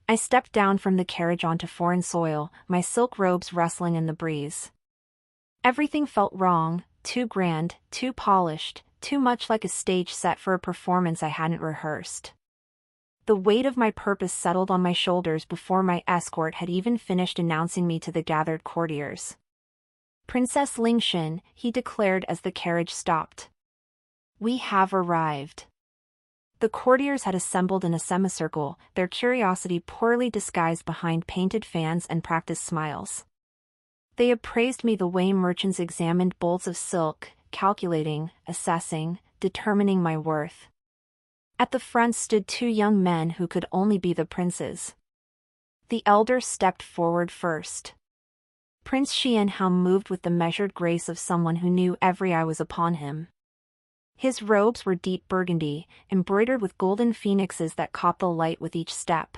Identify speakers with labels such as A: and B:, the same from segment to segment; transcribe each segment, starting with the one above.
A: I stepped down from the carriage onto foreign soil, my silk robes rustling in the breeze. Everything felt wrong, too grand, too polished, too much like a stage set for a performance I hadn't rehearsed. The weight of my purpose settled on my shoulders before my escort had even finished announcing me to the gathered courtiers. "Princess Ling Xin," he declared as the carriage stopped. "We have arrived." The courtiers had assembled in a semicircle, their curiosity poorly disguised behind painted fans and practiced smiles. They appraised me the way merchants examined bolts of silk, calculating, assessing, determining my worth. At the front stood two young men who could only be the princes. The elder stepped forward first. Prince Xian Hao moved with the measured grace of someone who knew every eye was upon him. His robes were deep burgundy, embroidered with golden phoenixes that caught the light with each step.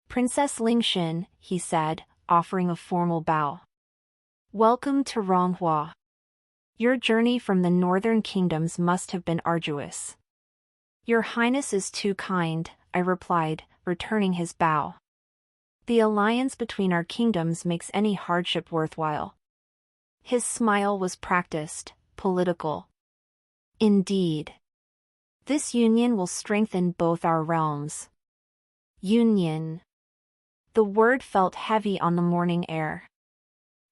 A: "Princess Ling Xin," he said, offering a formal bow. "Welcome to Ronghua. Your journey from the northern kingdoms must have been arduous." "Your Highness is too kind," I replied, returning his bow. "The alliance between our kingdoms makes any hardship worthwhile." His smile was practiced, political. "Indeed. This union will strengthen both our realms." Union. The word felt heavy on the morning air.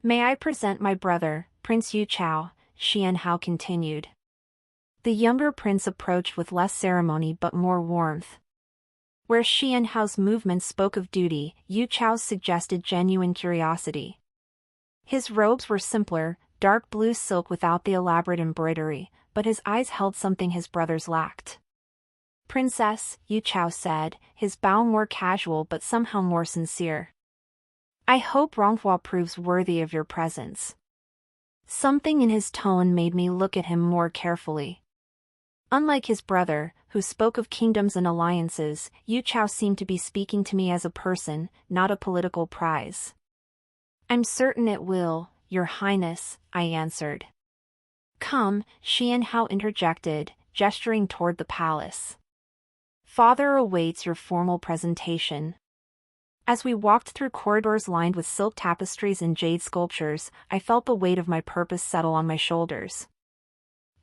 A: "May I present my brother, Prince YuChao," Xian Hao continued. The younger prince approached with less ceremony but more warmth. Where Xian Hao's movements spoke of duty, YuChao's suggested genuine curiosity. His robes were simpler, dark blue silk without the elaborate embroidery, but his eyes held something his brothers lacked. "Princess," YuChao said, his bow more casual but somehow more sincere. "I hope Ronghua proves worthy of your presence." Something in his tone made me look at him more carefully. Unlike his brother, who spoke of kingdoms and alliances, YuChao seemed to be speaking to me as a person, not a political prize. "I'm certain it will, Your Highness," I answered. "Come," Xian Hao interjected, gesturing toward the palace. "Father awaits your formal presentation." As we walked through corridors lined with silk tapestries and jade sculptures, I felt the weight of my purpose settle on my shoulders.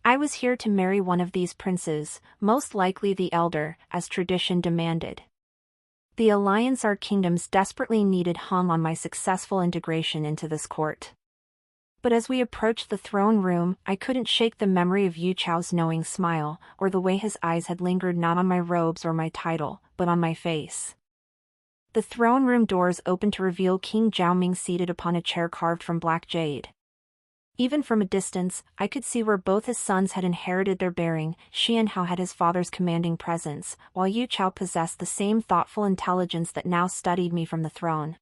A: I was here to marry one of these princes, most likely the elder, as tradition demanded. The alliance our kingdoms desperately needed hung on my successful integration into this court. But as we approached the throne room, I couldn't shake the memory of YuChao's knowing smile, or the way his eyes had lingered not on my robes or my title, but on my face. The throne room doors opened to reveal King Zhaoming seated upon a chair carved from black jade. Even from a distance, I could see where both his sons had inherited their bearing. Xian Hao had his father's commanding presence, while YuChao possessed the same thoughtful intelligence that now studied me from the throne.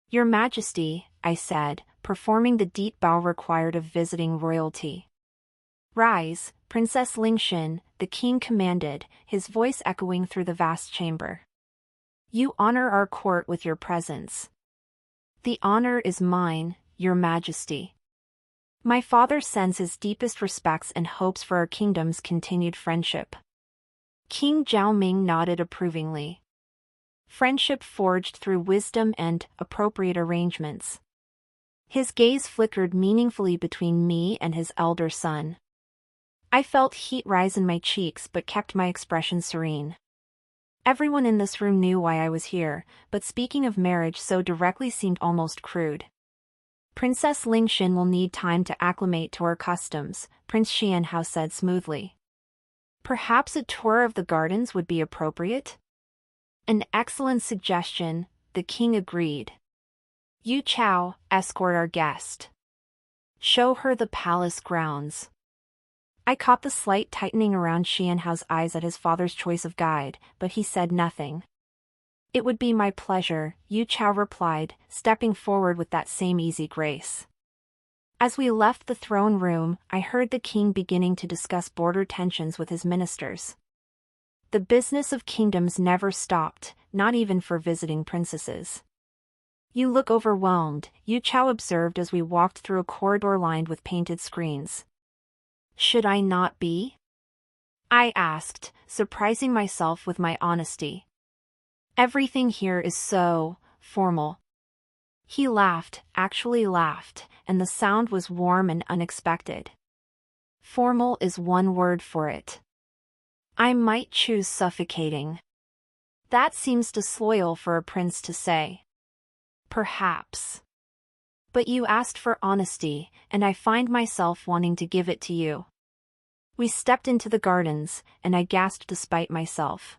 A: "Your Majesty," I said, performing the deep bow required of visiting royalty. "Rise, Princess Ling Xin," the king commanded, his voice echoing through the vast chamber. "You honor our court with your presence." "The honor is mine, Your Majesty." "My father sends his deepest respects and hopes for our kingdom's continued friendship." King Zhaoming nodded approvingly. "Friendship forged through wisdom and appropriate arrangements." His gaze flickered meaningfully between me and his elder son. I felt heat rise in my cheeks but kept my expression serene. Everyone in this room knew why I was here, but speaking of marriage so directly seemed almost crude. "Princess Ling Xin will need time to acclimate to our customs," Prince Xian Hao said smoothly. "Perhaps a tour of the gardens would be appropriate?" "An excellent suggestion," the king agreed. "YuChao, escort our guest. Show her the palace grounds." I caught the slight tightening around Xian Hao's eyes at his father's choice of guide, but he said nothing. "It would be my pleasure," YuChao replied, stepping forward with that same easy grace. As we left the throne room, I heard the king beginning to discuss border tensions with his ministers. The business of kingdoms never stopped, not even for visiting princesses. "You look overwhelmed," YuChao observed as we walked through a corridor lined with painted screens. "Should I not be?" I asked, surprising myself with my honesty. Everything here is so formal. He laughed, actually laughed, and the sound was warm and unexpected. Formal is one word for it. I might choose suffocating. That seems disloyal for a prince to say. Perhaps. But you asked for honesty, and I find myself wanting to give it to you. We stepped into the gardens, and I gasped despite myself.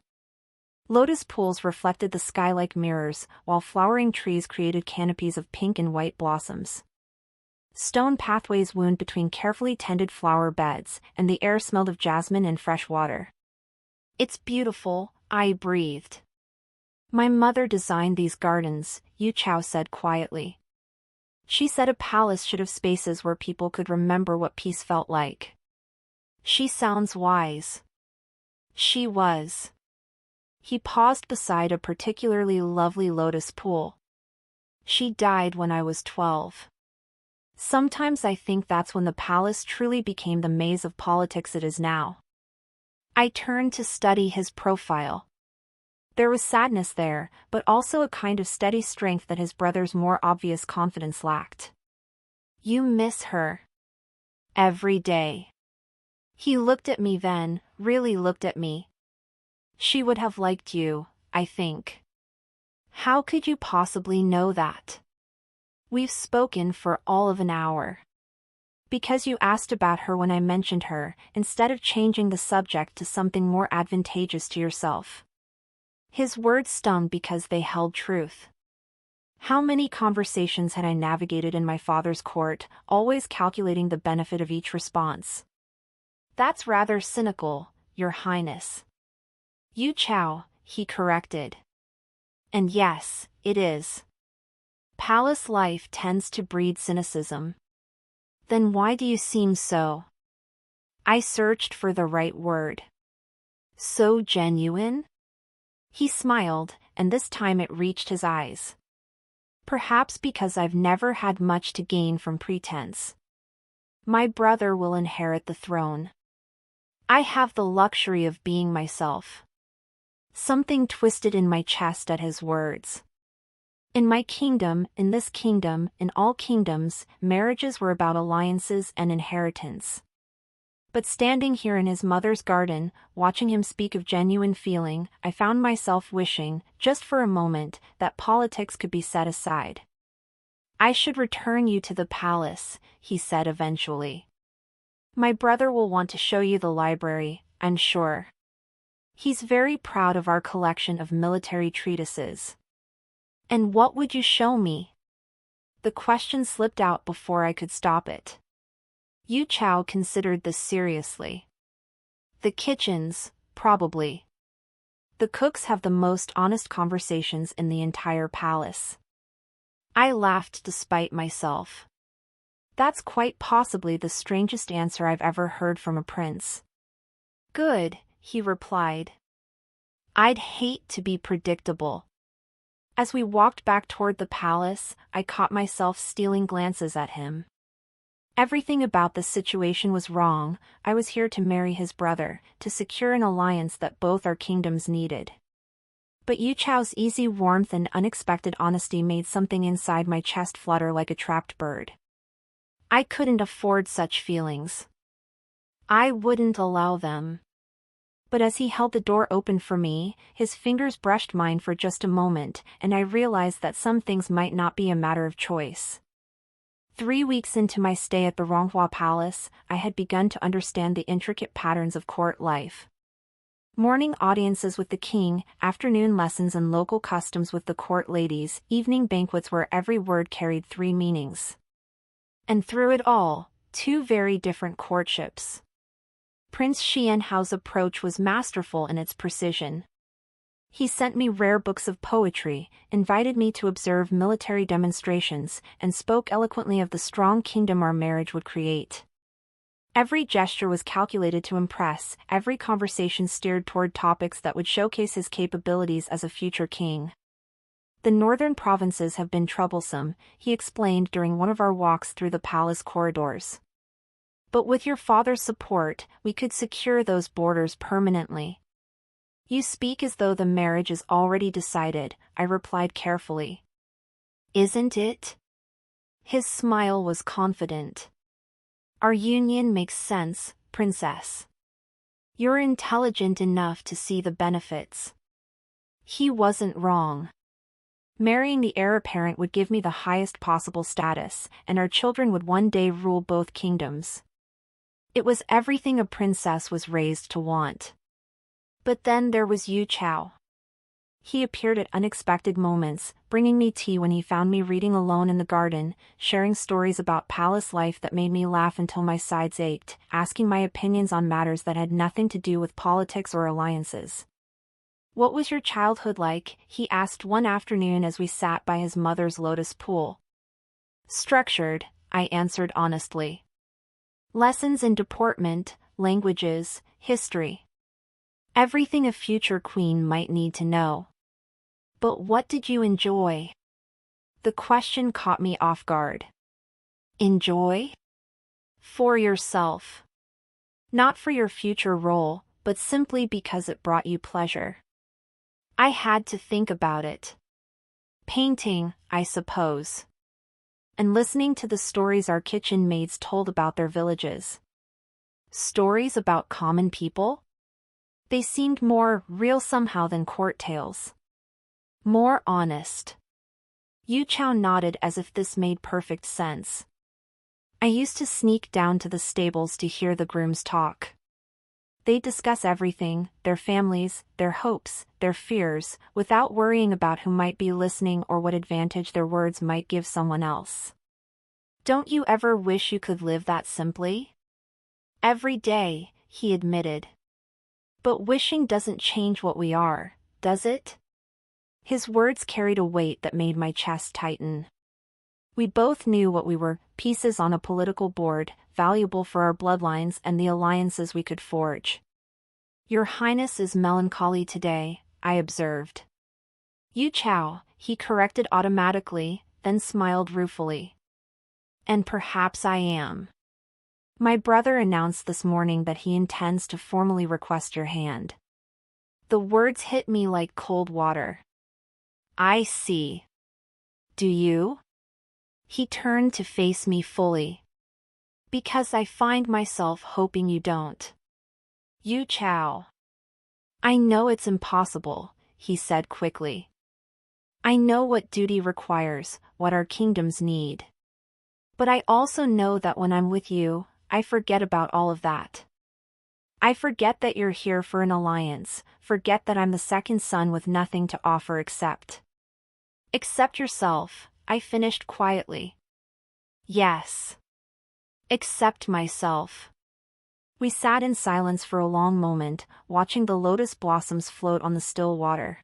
A: Lotus pools reflected the sky like mirrors, while flowering trees created canopies of pink and white blossoms. Stone pathways wound between carefully tended flower beds, and the air smelled of jasmine and fresh water. It's beautiful, I breathed. My mother designed these gardens, YuChao said quietly. She said a palace should have spaces where people could remember what peace felt like. She sounds wise. She was. He paused beside a particularly lovely lotus pool. She died when I was 12. Sometimes I think that's when the palace truly became the maze of politics it is now. I turned to study his profile. There was sadness there, but also a kind of steady strength that his brother's more obvious confidence lacked. You miss her. Every day. He looked at me then, really looked at me. She would have liked you, I think. How could you possibly know that? We've spoken for all of an hour. Because you asked about her when I mentioned her, instead of changing the subject to something more advantageous to yourself. His words stung because they held truth. How many conversations had I navigated in my father's court, always calculating the benefit of each response? That's rather cynical, Your Highness. YuChao, he corrected. And yes, it is. Palace life tends to breed cynicism. Then why do you seem so? I searched for the right word. So genuine? He smiled, and this time it reached his eyes. Perhaps because I've never had much to gain from pretense. My brother will inherit the throne. I have the luxury of being myself. Something twisted in my chest at his words. In my kingdom, in this kingdom, in all kingdoms, marriages were about alliances and inheritance. But standing here in his mother's garden, watching him speak of genuine feeling, I found myself wishing, just for a moment, that politics could be set aside. I should return you to the palace, he said eventually. My brother will want to show you the library, I'm sure. He's very proud of our collection of military treatises. And what would you show me? The question slipped out before I could stop it. YuChao considered this seriously. The kitchens, probably. The cooks have the most honest conversations in the entire palace. I laughed despite myself. That's quite possibly the strangest answer I've ever heard from a prince. Good, he replied. I'd hate to be predictable. As we walked back toward the palace, I caught myself stealing glances at him. Everything about this situation was wrong. I was here to marry his brother, to secure an alliance that both our kingdoms needed. But YuChao's easy warmth and unexpected honesty made something inside my chest flutter like a trapped bird. I couldn't afford such feelings. I wouldn't allow them. But as he held the door open for me, his fingers brushed mine for just a moment, and I realized that some things might not be a matter of choice. 3 weeks into my stay at the Ronghua Palace, I had begun to understand the intricate patterns of court life. Morning audiences with the king, afternoon lessons and local customs with the court ladies, evening banquets where every word carried 3 meanings. And through it all, 2 very different courtships. Prince Xian Hao's approach was masterful in its precision. He sent me rare books of poetry, invited me to observe military demonstrations, and spoke eloquently of the strong kingdom our marriage would create. Every gesture was calculated to impress, every conversation steered toward topics that would showcase his capabilities as a future king. The northern provinces have been troublesome, he explained during one of our walks through the palace corridors. But with your father's support, we could secure those borders permanently. You speak as though the marriage is already decided, I replied carefully. Isn't it? His smile was confident. Our union makes sense, princess. You're intelligent enough to see the benefits. He wasn't wrong. Marrying the heir apparent would give me the highest possible status, and our children would one day rule both kingdoms. It was everything a princess was raised to want. But then there was Yu Chao. He appeared at unexpected moments, bringing me tea when he found me reading alone in the garden, sharing stories about palace life that made me laugh until my sides ached, asking my opinions on matters that had nothing to do with politics or alliances. What was your childhood like? He asked one afternoon as we sat by his mother's lotus pool. Structured, I answered honestly. Lessons in deportment, languages, history. Everything a future queen might need to know. But what did you enjoy? The question caught me off guard. Enjoy? For yourself. Not for your future role, but simply because it brought you pleasure. I had to think about it. Painting, I suppose. And listening to the stories our kitchen maids told about their villages. Stories about common people? They seemed more real somehow than court tales. More honest. YuChao nodded as if this made perfect sense. I used to sneak down to the stables to hear the grooms talk. They discuss everything, their families, their hopes, their fears, without worrying about who might be listening or what advantage their words might give someone else. Don't you ever wish you could live that simply? Every day, he admitted. But wishing doesn't change what we are, does it? His words carried a weight that made my chest tighten. We both knew what we were, pieces on a political board, valuable for our bloodlines and the alliances we could forge. Your Highness is melancholy today, I observed. YuChao, he corrected automatically, then smiled ruefully. And perhaps I am. My brother announced this morning that he intends to formally request your hand. The words hit me like cold water. I see. Do you? He turned to face me fully. Because I find myself hoping you don't. YuChao. I know it's impossible, he said quickly. I know what duty requires, what our kingdoms need. But I also know that when I'm with you, I forget about all of that. I forget that you're here for an alliance, forget that I'm the second son with nothing to offer except yourself, I finished quietly. Yes. Except myself. We sat in silence for a long moment, watching the lotus blossoms float on the still water.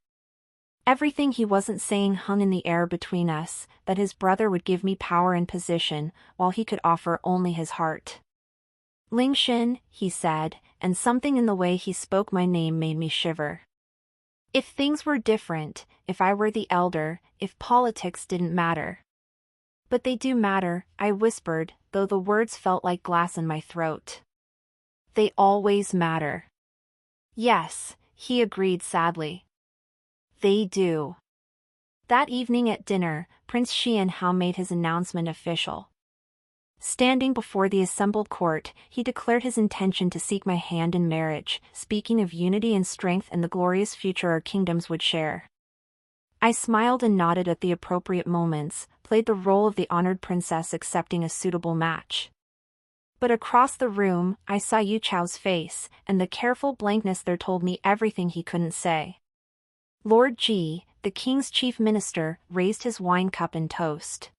A: Everything he wasn't saying hung in the air between us, that his brother would give me power and position, while he could offer only his heart. Ling Xin, he said, and something in the way he spoke my name made me shiver. If things were different, if I were the elder, if politics didn't matter. But they do matter, I whispered, though the words felt like glass in my throat. They always matter. Yes, he agreed sadly. They do. That evening at dinner, Prince Xian Hao made his announcement official. Standing before the assembled court, he declared his intention to seek my hand in marriage, speaking of unity and strength and the glorious future our kingdoms would share. I smiled and nodded at the appropriate moments, played the role of the honored princess accepting a suitable match. But across the room, I saw YuChao's face, and the careful blankness there told me everything he couldn't say. Lord Ji, the king's chief minister, raised his wine cup in toast.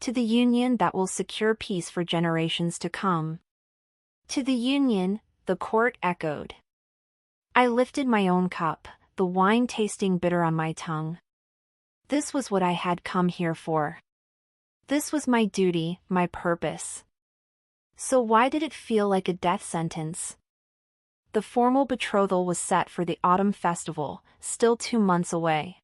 A: To the union that will secure peace for generations to come. To the union, the court echoed. I lifted my own cup, the wine tasting bitter on my tongue. This was what I had come here for. This was my duty, my purpose. So why did it feel like a death sentence? The formal betrothal was set for the autumn festival, still 2 months away.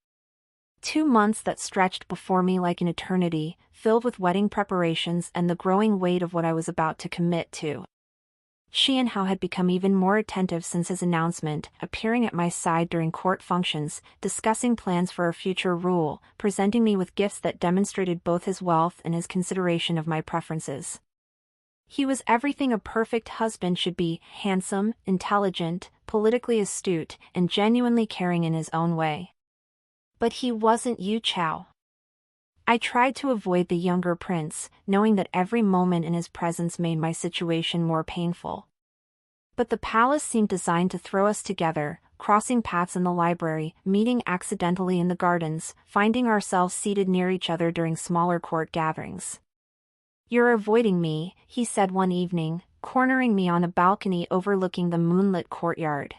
A: 2 months that stretched before me like an eternity, filled with wedding preparations and the growing weight of what I was about to commit to. Xian Hao had become even more attentive since his announcement, appearing at my side during court functions, discussing plans for our future rule, presenting me with gifts that demonstrated both his wealth and his consideration of my preferences. He was everything a perfect husband should be: handsome, intelligent, politically astute, and genuinely caring in his own way. But he wasn't YuChao. I tried to avoid the younger prince, knowing that every moment in his presence made my situation more painful. But the palace seemed designed to throw us together, crossing paths in the library, meeting accidentally in the gardens, finding ourselves seated near each other during smaller court gatherings. "You're avoiding me," he said one evening, cornering me on a balcony overlooking the moonlit courtyard.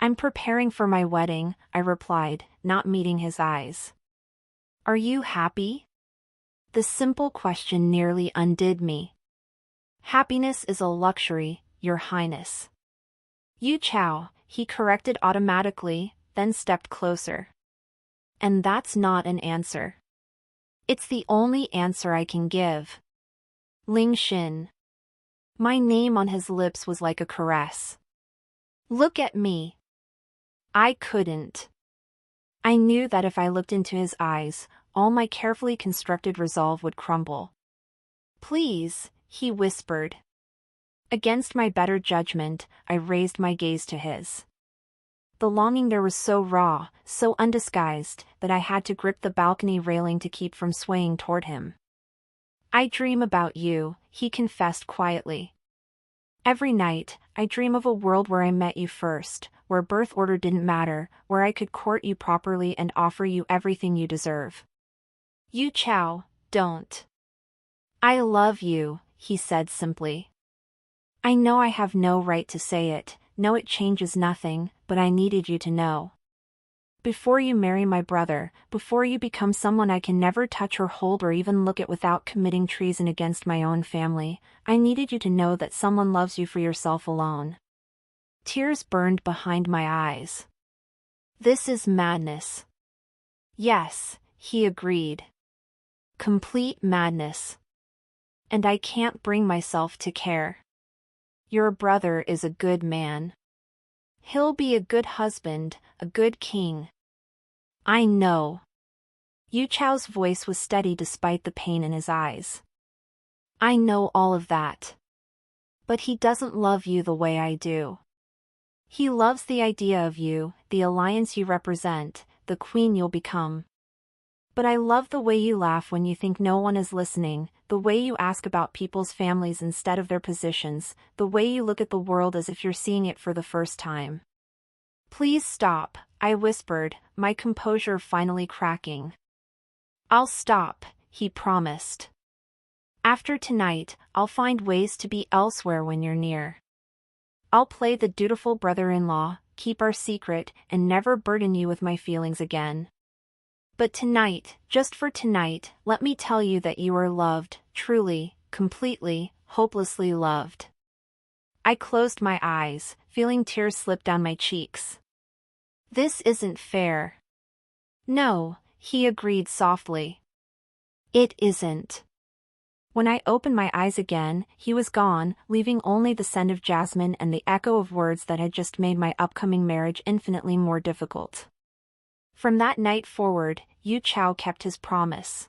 A: "I'm preparing for my wedding," I replied, not meeting his eyes. "Are you happy?" The simple question nearly undid me. "Happiness is a luxury, Your Highness." "YuChao," he corrected automatically, then stepped closer. "And that's not an answer. It's the only answer I can give." Ling Xin. My name on his lips was like a caress. "Look at me." I couldn't. I knew that if I looked into his eyes, all my carefully constructed resolve would crumble. "Please," he whispered. Against my better judgment, I raised my gaze to his. The longing there was so raw, so undisguised, that I had to grip the balcony railing to keep from swaying toward him. "I dream about you," he confessed quietly. "Every night, I dream of a world where I met you first, where birth order didn't matter, where I could court you properly and offer you everything you deserve." "YuChao, don't." "I love you," he said simply. "I know I have no right to say it, no, it changes nothing, but I needed you to know. Before you marry my brother, before you become someone I can never touch or hold or even look at without committing treason against my own family, I needed you to know that someone loves you for yourself alone." Tears burned behind my eyes. "This is madness." "Yes," he agreed. "Complete madness. And I can't bring myself to care. Your brother is a good man. He'll be a good husband, a good king." "I know." YuChao's voice was steady despite the pain in his eyes. "I know all of that. But he doesn't love you the way I do. He loves the idea of you, the alliance you represent, the queen you'll become. But I love the way you laugh when you think no one is listening, the way you ask about people's families instead of their positions, the way you look at the world as if you're seeing it for the first time." "Please stop," I whispered, my composure finally cracking. "I'll stop," he promised. "After tonight, I'll find ways to be elsewhere when you're near. I'll play the dutiful brother-in-law, keep our secret, and never burden you with my feelings again. But tonight, just for tonight, let me tell you that you are loved, truly, completely, hopelessly loved." I closed my eyes, feeling tears slip down my cheeks. "This isn't fair." "No," he agreed softly. "It isn't." When I opened my eyes again, he was gone, leaving only the scent of jasmine and the echo of words that had just made my upcoming marriage infinitely more difficult. From that night forward, YuChao kept his promise.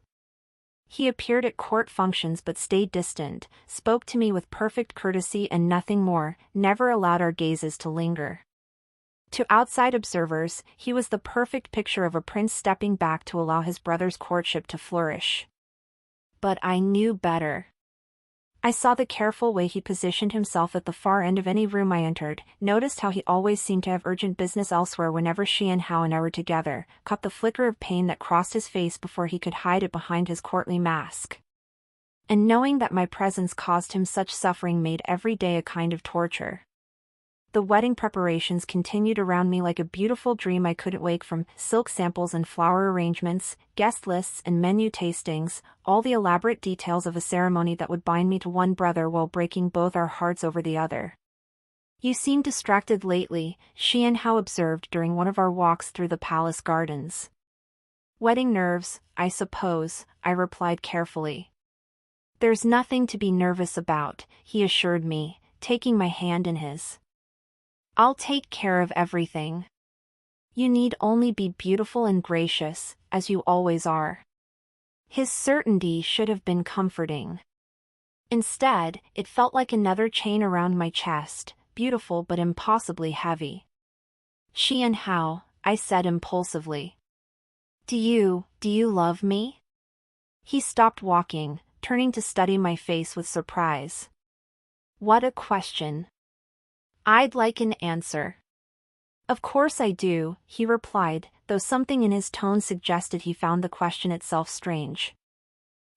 A: He appeared at court functions but stayed distant, spoke to me with perfect courtesy and nothing more, never allowed our gazes to linger. To outside observers, he was the perfect picture of a prince stepping back to allow his brother's courtship to flourish. But I knew better. I saw the careful way he positioned himself at the far end of any room I entered, noticed how he always seemed to have urgent business elsewhere whenever Xian Hao and I were together, caught the flicker of pain that crossed his face before he could hide it behind his courtly mask. And knowing that my presence caused him such suffering made every day a kind of torture. The wedding preparations continued around me like a beautiful dream I couldn't wake from: silk samples and flower arrangements, guest lists and menu tastings, all the elaborate details of a ceremony that would bind me to one brother while breaking both our hearts over the other. "You seem distracted lately," Xian Hao observed during one of our walks through the palace gardens. "Wedding nerves, I suppose," I replied carefully. "There's nothing to be nervous about," he assured me, taking my hand in his. I'll take care of everything. You need only be beautiful and gracious, as you always are. His certainty should have been comforting. Instead, it felt like another chain around my chest, beautiful but impossibly heavy. Xian Hao, I said impulsively. Do you love me? He stopped walking, turning to study my face with surprise. What a question. I'd like an answer. Of course I do, he replied, though something in his tone suggested he found the question itself strange.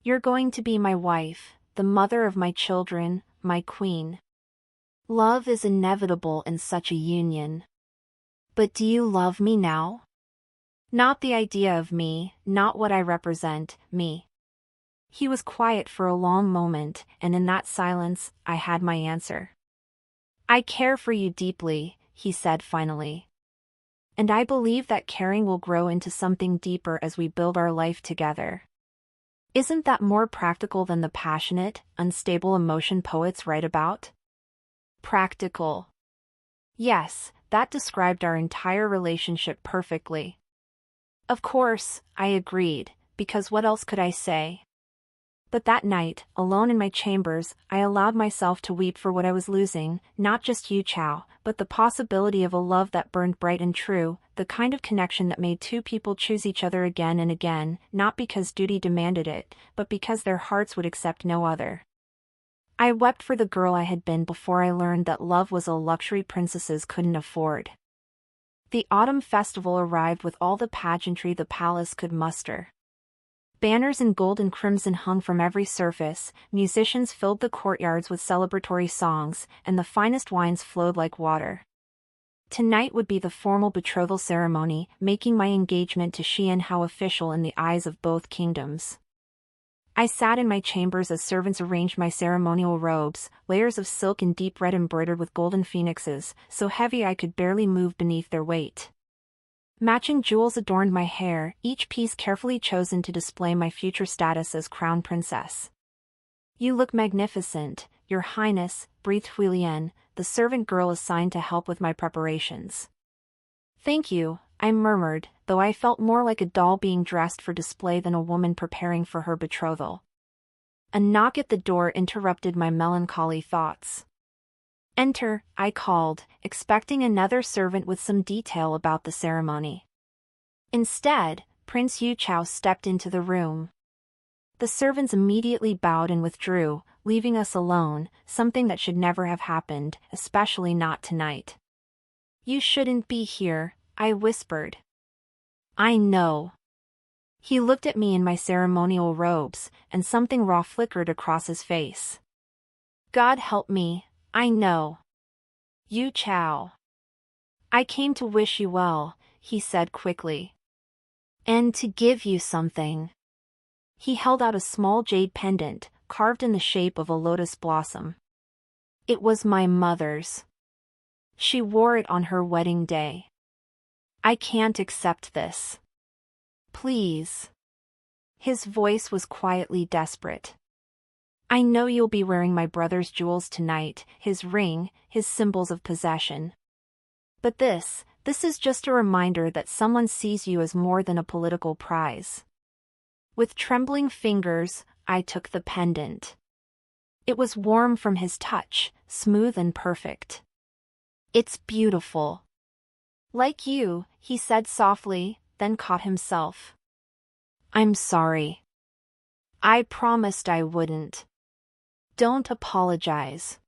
A: You're going to be my wife, the mother of my children, my queen. Love is inevitable in such a union. But do you love me now? Not the idea of me, not what I represent, me. He was quiet for a long moment, and in that silence, I had my answer. I care for you deeply, he said finally. And I believe that caring will grow into something deeper as we build our life together. Isn't that more practical than the passionate, unstable emotion poets write about? Practical. Yes, that described our entire relationship perfectly. Of course, I agreed, because what else could I say? But that night, alone in my chambers, I allowed myself to weep for what I was losing, not just YuChao, but the possibility of a love that burned bright and true, the kind of connection that made two people choose each other again and again, not because duty demanded it, but because their hearts would accept no other. I wept for the girl I had been before I learned that love was a luxury princesses couldn't afford. The autumn festival arrived with all the pageantry the palace could muster. Banners in gold and crimson hung from every surface, musicians filled the courtyards with celebratory songs, and the finest wines flowed like water. Tonight would be the formal betrothal ceremony, making my engagement to Xian Hao official in the eyes of both kingdoms. I sat in my chambers as servants arranged my ceremonial robes, layers of silk in deep red embroidered with golden phoenixes, so heavy I could barely move beneath their weight. Matching jewels adorned my hair, each piece carefully chosen to display my future status as crown princess. You look magnificent, Your Highness, breathed Huilian, the servant girl assigned to help with my preparations. Thank you, I murmured, though I felt more like a doll being dressed for display than a woman preparing for her betrothal. A knock at the door interrupted my melancholy thoughts. Enter, I called, expecting another servant with some detail about the ceremony. Instead, Prince YuChao stepped into the room. The servants immediately bowed and withdrew, leaving us alone, something that should never have happened, especially not tonight. You shouldn't be here, I whispered. I know. He looked at me in my ceremonial robes, and something raw flickered across his face. God help me, I know. YuChao. I came to wish you well, he said quickly. And to give you something. He held out a small jade pendant, carved in the shape of a lotus blossom. It was my mother's. She wore it on her wedding day. I can't accept this. Please. His voice was quietly desperate. I know you'll be wearing my brother's jewels tonight, his ring, his symbols of possession. But this is just a reminder that someone sees you as more than a political prize. With trembling fingers, I took the pendant. It was warm from his touch, smooth and perfect. It's beautiful. Like you, he said softly, then caught himself. I'm sorry. I promised I wouldn't. Don't apologize.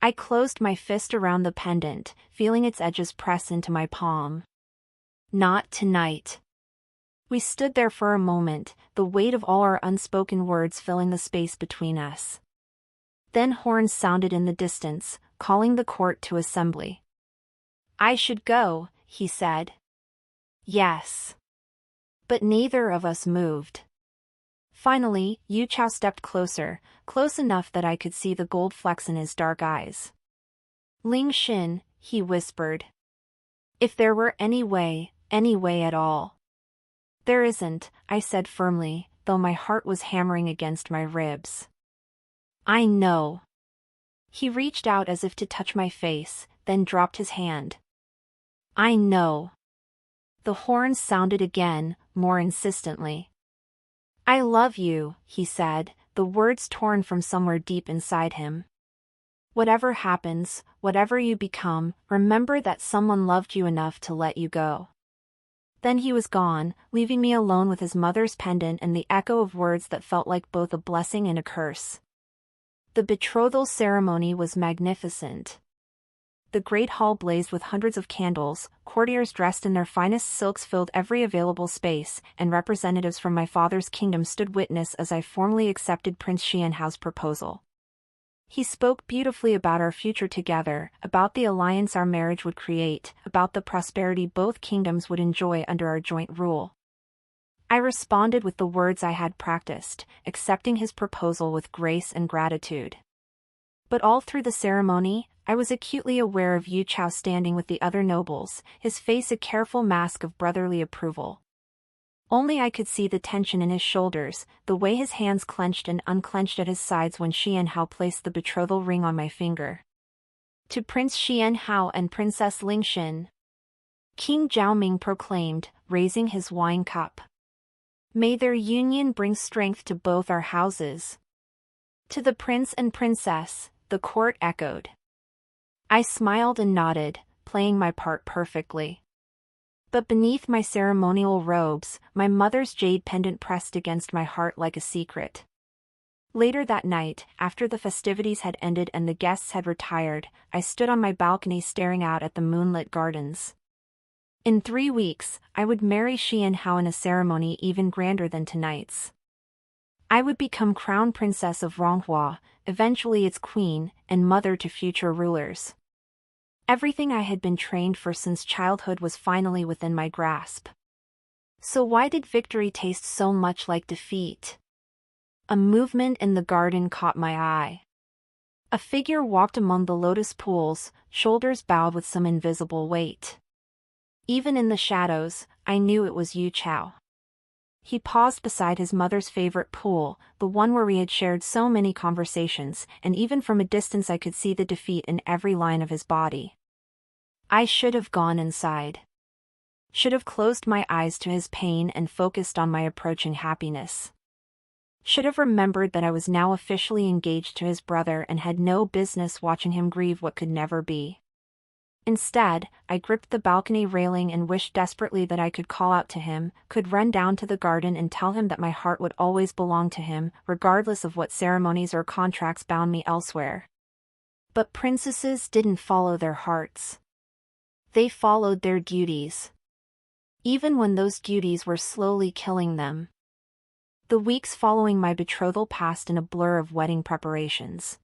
A: I closed my fist around the pendant, feeling its edges press into my palm. Not tonight. We stood there for a moment, the weight of all our unspoken words filling the space between us. Then horns sounded in the distance, calling the court to assembly. I should go, he said. Yes. But neither of us moved. Finally, YuChao stepped closer, close enough that I could see the gold flecks in his dark eyes. Ling Xin, he whispered. If there were any way at all. There isn't, I said firmly, though my heart was hammering against my ribs. I know. He reached out as if to touch my face, then dropped his hand. I know. The horns sounded again, more insistently. I love you, he said, the words torn from somewhere deep inside him. Whatever happens, whatever you become, remember that someone loved you enough to let you go. Then he was gone, leaving me alone with his mother's pendant and the echo of words that felt like both a blessing and a curse. The betrothal ceremony was magnificent. The great hall blazed with hundreds of candles, courtiers dressed in their finest silks filled every available space, and representatives from my father's kingdom stood witness as I formally accepted Prince Xian Hao's proposal. He spoke beautifully about our future together, about the alliance our marriage would create, about the prosperity both kingdoms would enjoy under our joint rule. I responded with the words I had practiced, accepting his proposal with grace and gratitude. But all through the ceremony, I was acutely aware of Yu Chao standing with the other nobles, his face a careful mask of brotherly approval. Only I could see the tension in his shoulders, the way his hands clenched and unclenched at his sides when Xian Hao placed the betrothal ring on my finger. To Prince Xian Hao and Princess Ling Xin, King Zhaoming proclaimed, raising his wine cup. May their union bring strength to both our houses. To the prince and princess, the court echoed. I smiled and nodded, playing my part perfectly. But beneath my ceremonial robes, my mother's jade pendant pressed against my heart like a secret. Later that night, after the festivities had ended and the guests had retired, I stood on my balcony staring out at the moonlit gardens. In 3 weeks, I would marry Xian Hao in a ceremony even grander than tonight's. I would become crown princess of Ronghua, eventually its queen, and mother to future rulers. Everything I had been trained for since childhood was finally within my grasp. So why did victory taste so much like defeat? A movement in the garden caught my eye. A figure walked among the lotus pools, shoulders bowed with some invisible weight. Even in the shadows, I knew it was Yu Chao. He paused beside his mother's favorite pool, the one where we had shared so many conversations, and even from a distance I could see the defeat in every line of his body. I should have gone inside. Should have closed my eyes to his pain and focused on my approaching happiness. Should have remembered that I was now officially engaged to his brother and had no business watching him grieve what could never be. Instead, I gripped the balcony railing and wished desperately that I could call out to him, could run down to the garden and tell him that my heart would always belong to him, regardless of what ceremonies or contracts bound me elsewhere. But princesses didn't follow their hearts. They followed their duties. Even when those duties were slowly killing them. The weeks following my betrothal passed in a blur of wedding preparations.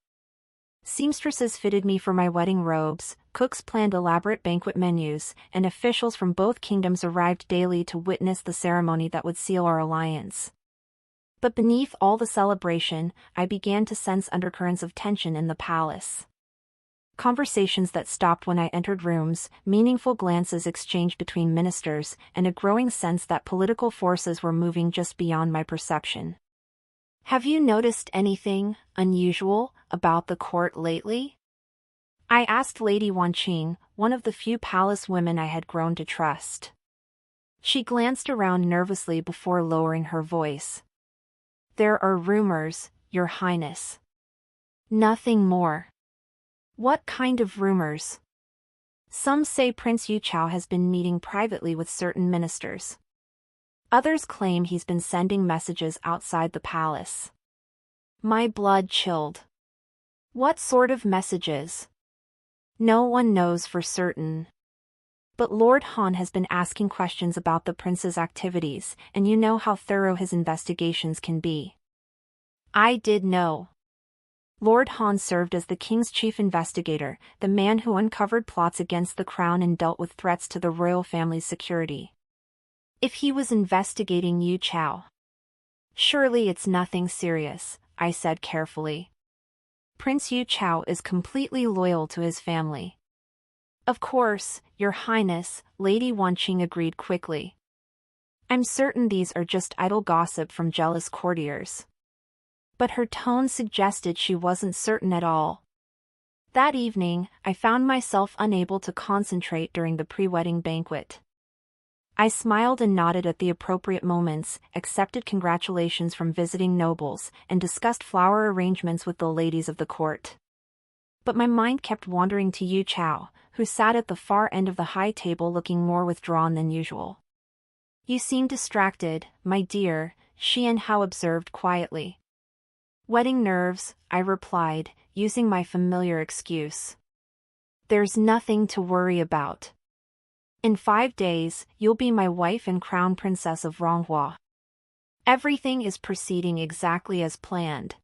A: Seamstresses fitted me for my wedding robes, cooks planned elaborate banquet menus, and officials from both kingdoms arrived daily to witness the ceremony that would seal our alliance. But beneath all the celebration, I began to sense undercurrents of tension in the palace. Conversations that stopped when I entered rooms, meaningful glances exchanged between ministers, and a growing sense that political forces were moving just beyond my perception. Have you noticed anything unusual about the court lately? I asked Lady Wanqing, one of the few palace women I had grown to trust. She glanced around nervously before lowering her voice. There are rumors, Your Highness. Nothing more. What kind of rumors? Some say Prince YuChao has been meeting privately with certain ministers. Others claim he's been sending messages outside the palace. My blood chilled. What sort of messages? No one knows for certain. But Lord Han has been asking questions about the prince's activities, and you know how thorough his investigations can be. I did know. Lord Han served as the king's chief investigator, the man who uncovered plots against the crown and dealt with threats to the royal family's security. If he was investigating Yu Chao. Surely it's nothing serious, I said carefully. Prince Yu Chao is completely loyal to his family. Of course, Your Highness, Lady Wanqing agreed quickly. I'm certain these are just idle gossip from jealous courtiers. But her tone suggested she wasn't certain at all. That evening, I found myself unable to concentrate during the pre-wedding banquet. I smiled and nodded at the appropriate moments, accepted congratulations from visiting nobles, and discussed flower arrangements with the ladies of the court. But my mind kept wandering to Yu Chao, who sat at the far end of the high table looking more withdrawn than usual. "You seem distracted, my dear," Xian Hao observed quietly. "Wedding nerves," I replied, using my familiar excuse. "There's nothing to worry about. In 5 days, you'll be my wife and crown princess of Ronghua. Everything is proceeding exactly as planned."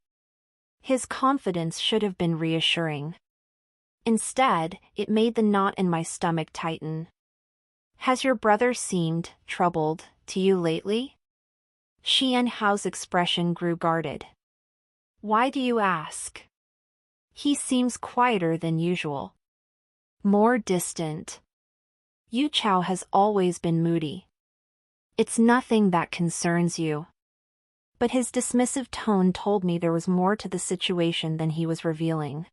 A: His confidence should have been reassuring. Instead, it made the knot in my stomach tighten. "Has your brother seemed troubled to you lately?" Xian Hao's expression grew guarded. "Why do you ask?" "He seems quieter than usual. More distant. YuChao has always been moody." "It's nothing that concerns you." But his dismissive tone told me there was more to the situation than he was revealing.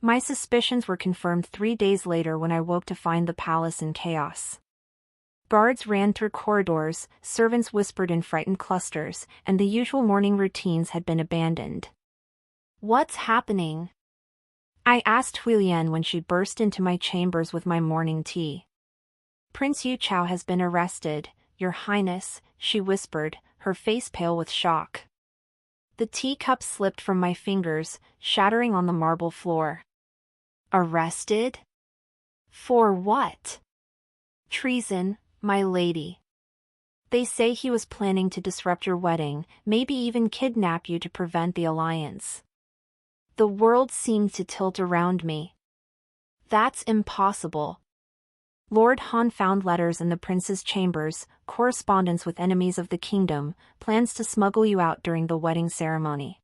A: My suspicions were confirmed 3 days later when I woke to find the palace in chaos. Guards ran through corridors, servants whispered in frightened clusters, and the usual morning routines had been abandoned. "What's happening?" I asked Huilian when she burst into my chambers with my morning tea. "Prince YuChao has been arrested, Your Highness," she whispered, her face pale with shock. The teacup slipped from my fingers, shattering on the marble floor. "Arrested? For what?" "Treason, my lady. They say he was planning to disrupt your wedding, maybe even kidnap you to prevent the alliance." The world seemed to tilt around me. "That's impossible." Lord Han found letters in the prince's chambers, correspondence with enemies of the kingdom, plans to smuggle you out during the wedding ceremony.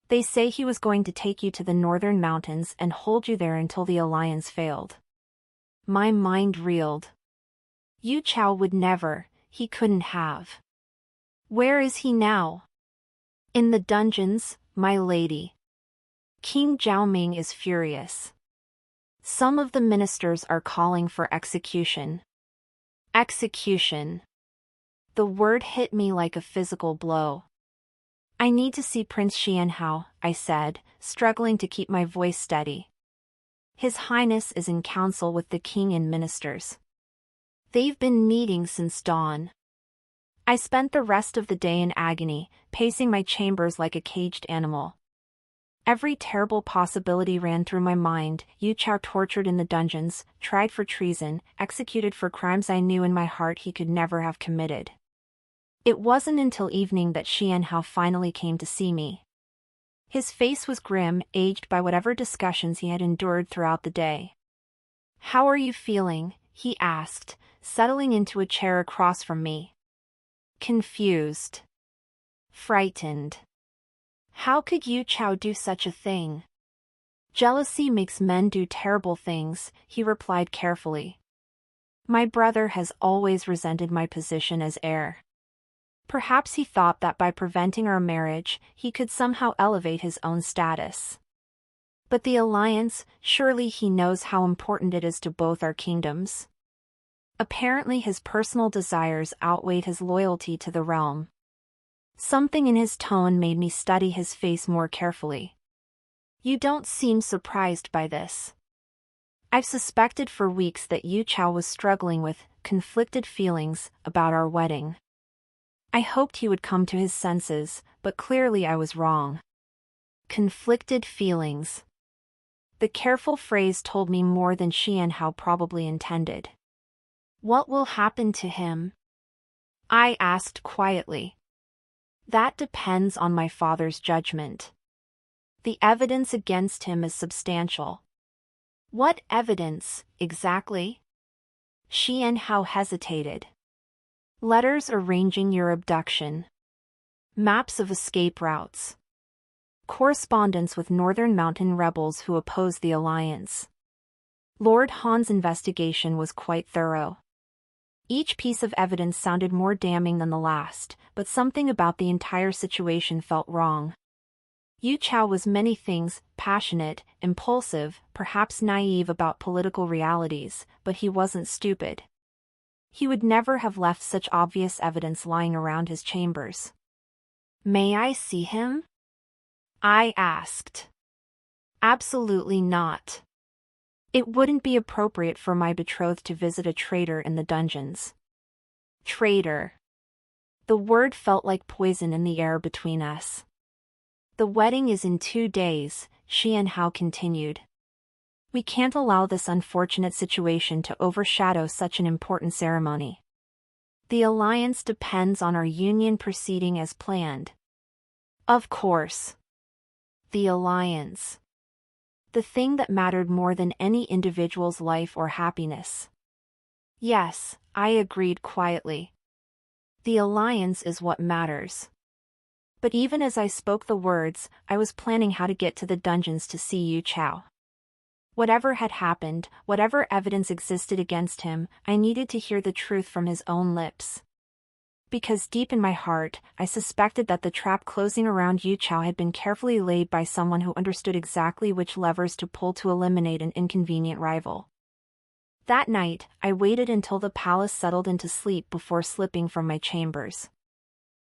A: They say he was going to take you to the northern mountains and hold you there until the alliance failed. My mind reeled. YuChao would never, he couldn't have. "Where is he now?" "In the dungeons, my lady. King Zhaoming is furious. Some of the ministers are calling for execution." Execution. The word hit me like a physical blow. "I need to see Prince Xian Hao," I said, struggling to keep my voice steady. "His Highness is in council with the king and ministers. They've been meeting since dawn." I spent the rest of the day in agony, pacing my chambers like a caged animal. Every terrible possibility ran through my mind: YuChao tortured in the dungeons, tried for treason, executed for crimes I knew in my heart he could never have committed. It wasn't until evening that Xian Hao finally came to see me. His face was grim, aged by whatever discussions he had endured throughout the day. "How are you feeling?" he asked, settling into a chair across from me. "Confused. Frightened. How could YuChao do such a thing?" "Jealousy makes men do terrible things," he replied carefully. "My brother has always resented my position as heir. Perhaps he thought that by preventing our marriage, he could somehow elevate his own status. But the alliance, surely he knows how important it is to both our kingdoms." Apparently his personal desires outweighed his loyalty to the realm. Something in his tone made me study his face more carefully. "You don't seem surprised by this." I've suspected for weeks that YuChao was struggling with conflicted feelings about our wedding. I hoped he would come to his senses, but clearly I was wrong. Conflicted feelings. The careful phrase told me more than Xian Hao probably intended. "What will happen to him?" I asked quietly. "That depends on my father's judgment. The evidence against him is substantial." "What evidence, exactly?" Xian Hao hesitated. "Letters arranging your abduction. Maps of escape routes. Correspondence with northern mountain rebels who oppose the alliance." Lord Han's investigation was quite thorough. Each piece of evidence sounded more damning than the last, but something about the entire situation felt wrong. YuChao was many things, passionate, impulsive, perhaps naive about political realities, but he wasn't stupid. He would never have left such obvious evidence lying around his chambers. "May I see him?" I asked. "Absolutely not. It wouldn't be appropriate for my betrothed to visit a traitor in the dungeons." Traitor. The word felt like poison in the air between us. "The wedding is in 2 days," Xian Hao continued. "We can't allow this unfortunate situation to overshadow such an important ceremony. The alliance depends on our union proceeding as planned." Of course. The alliance. The thing that mattered more than any individual's life or happiness. Yes, I agreed quietly. The alliance is what matters. But even as I spoke the words, I was planning how to get to the dungeons to see YuChao. Whatever had happened, whatever evidence existed against him, I needed to hear the truth from his own lips. Because deep in my heart, I suspected that the trap closing around YuChao had been carefully laid by someone who understood exactly which levers to pull to eliminate an inconvenient rival. That night, I waited until the palace settled into sleep before slipping from my chambers.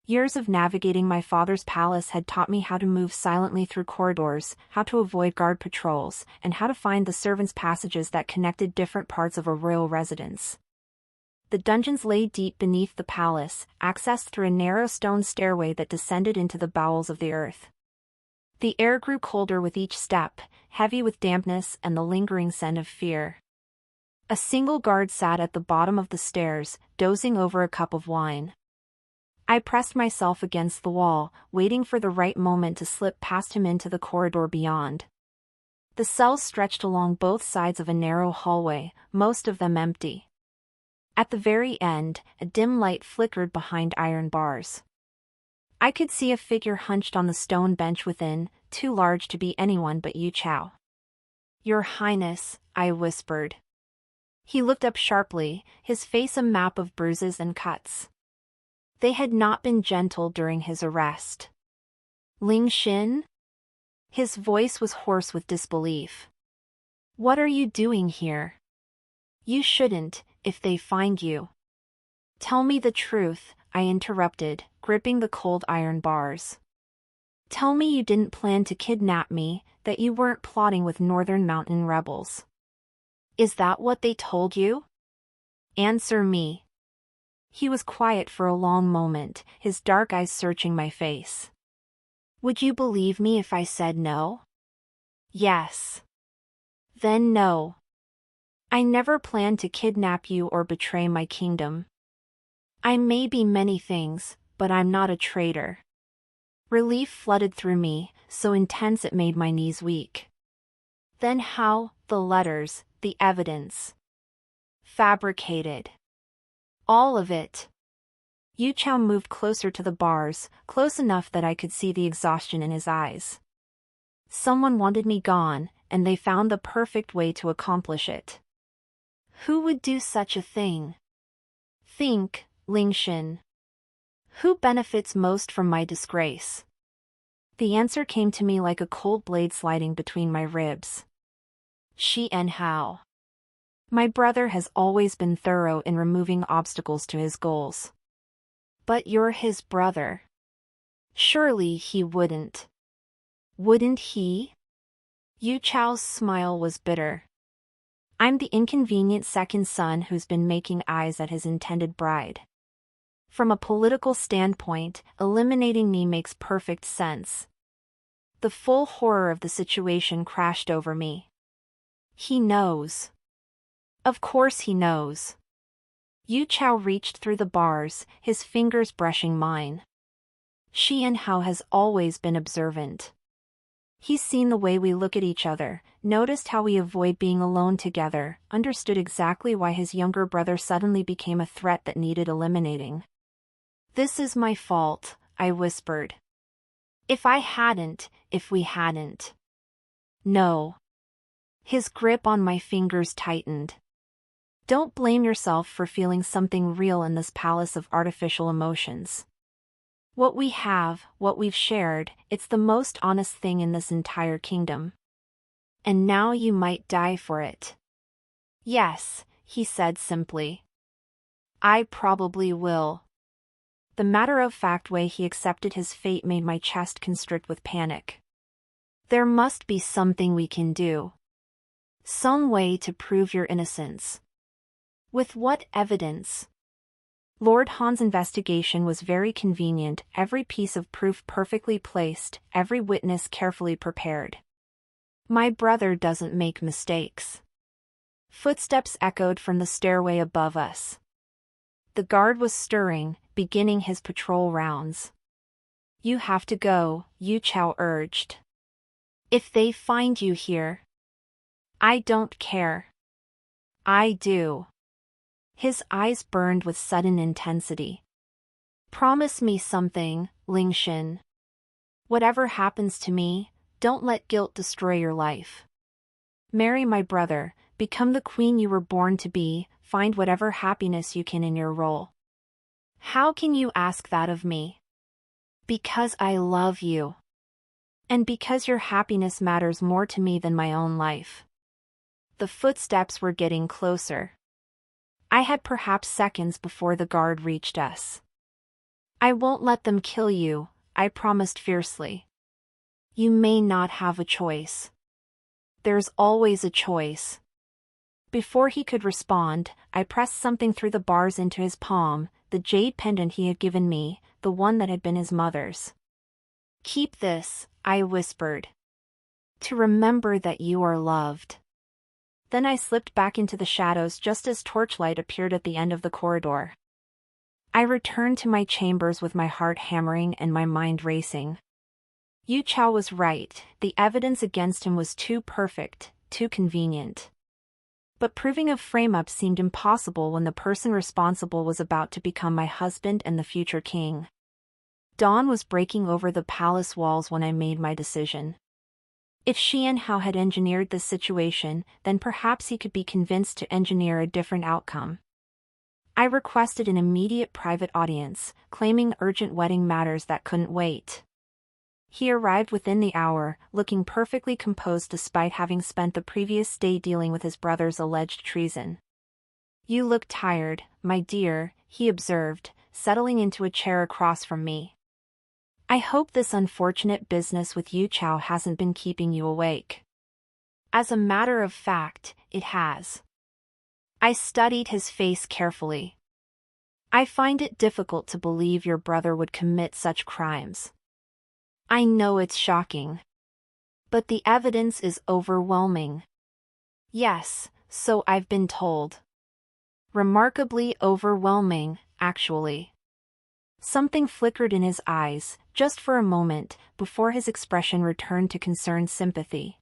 A: Years of navigating my father's palace had taught me how to move silently through corridors, how to avoid guard patrols, and how to find the servants' passages that connected different parts of a royal residence. The dungeons lay deep beneath the palace, accessed through a narrow stone stairway that descended into the bowels of the earth. The air grew colder with each step, heavy with dampness and the lingering scent of fear. A single guard sat at the bottom of the stairs, dozing over a cup of wine. I pressed myself against the wall, waiting for the right moment to slip past him into the corridor beyond. The cells stretched along both sides of a narrow hallway, most of them empty. At the very end, a dim light flickered behind iron bars. I could see a figure hunched on the stone bench within, too large to be anyone but YuChao. "Your Highness," I whispered. He looked up sharply, his face a map of bruises and cuts. They had not been gentle during his arrest. "Ling Xin?" His voice was hoarse with disbelief. "What are you doing here? You shouldn't, if they find you." "Tell me the truth," I interrupted, gripping the cold iron bars. "Tell me you didn't plan to kidnap me, that you weren't plotting with Northern Mountain rebels. Is that what they told you? Answer me." He was quiet for a long moment, his dark eyes searching my face. "Would you believe me if I said no?" "Yes." "Then no. I never planned to kidnap you or betray my kingdom. I may be many things, but I'm not a traitor." Relief flooded through me, so intense it made my knees weak. "Then how, the letters, the evidence?" "Fabricated. All of it." YuChao moved closer to the bars, close enough that I could see the exhaustion in his eyes. "Someone wanted me gone, and they found the perfect way to accomplish it." "Who would do such a thing?" "Think, Ling Xin. Who benefits most from my disgrace?" The answer came to me like a cold blade sliding between my ribs. "Xian Hao. My brother has always been thorough in removing obstacles to his goals." "But you're his brother. Surely he wouldn't." "Wouldn't he?" YuChao's smile was bitter. "I'm the inconvenient second son who's been making eyes at his intended bride. From a political standpoint, eliminating me makes perfect sense." The full horror of the situation crashed over me. "He knows. Of course he knows." YuChao reached through the bars, his fingers brushing mine. "Xian Hao has always been observant. He's seen the way we look at each other, noticed how we avoid being alone together, understood exactly why his younger brother suddenly became a threat that needed eliminating." "This is my fault," I whispered. If we hadn't." "No." His grip on my fingers tightened. "Don't blame yourself for feeling something real in this palace of artificial emotions. What we have, what we've shared, it's the most honest thing in this entire kingdom. And now you might die for it. Yes, he said simply. I probably will. The matter-of-fact way he accepted his fate made my chest constrict with panic. There must be something we can do. Some way to prove your innocence. With what evidence? Lord Han's investigation was very convenient, every piece of proof perfectly placed, every witness carefully prepared. My brother doesn't make mistakes. Footsteps echoed from the stairway above us. The guard was stirring, beginning his patrol rounds. You have to go, YuChao urged. If they find you here. I don't care. I do. His eyes burned with sudden intensity. Promise me something, Ling Xin. Whatever happens to me, don't let guilt destroy your life. Marry my brother, become the queen you were born to be, find whatever happiness you can in your role. How can you ask that of me? Because I love you. And because your happiness matters more to me than my own life. The footsteps were getting closer. I had perhaps seconds before the guard reached us. I won't let them kill you, I promised fiercely. You may not have a choice. There's always a choice. Before he could respond, I pressed something through the bars into his palm, the jade pendant he had given me, the one that had been his mother's. Keep this, I whispered. To remember that you are loved. Then I slipped back into the shadows just as torchlight appeared at the end of the corridor. I returned to my chambers with my heart hammering and my mind racing. YuChao was right, the evidence against him was too perfect, too convenient. But proving a frame-up seemed impossible when the person responsible was about to become my husband and the future king. Dawn was breaking over the palace walls when I made my decision. If Xian Hao had engineered this situation, then perhaps he could be convinced to engineer a different outcome. I requested an immediate private audience, claiming urgent wedding matters that couldn't wait. He arrived within the hour, looking perfectly composed despite having spent the previous day dealing with his brother's alleged treason. You look tired, my dear, he observed, settling into a chair across from me. I hope this unfortunate business with YuChao hasn't been keeping you awake. As a matter of fact, it has. I studied his face carefully. I find it difficult to believe your brother would commit such crimes. I know it's shocking. But the evidence is overwhelming. Yes, so I've been told. Remarkably overwhelming, actually. Something flickered in his eyes, just for a moment, before his expression returned to concerned sympathy.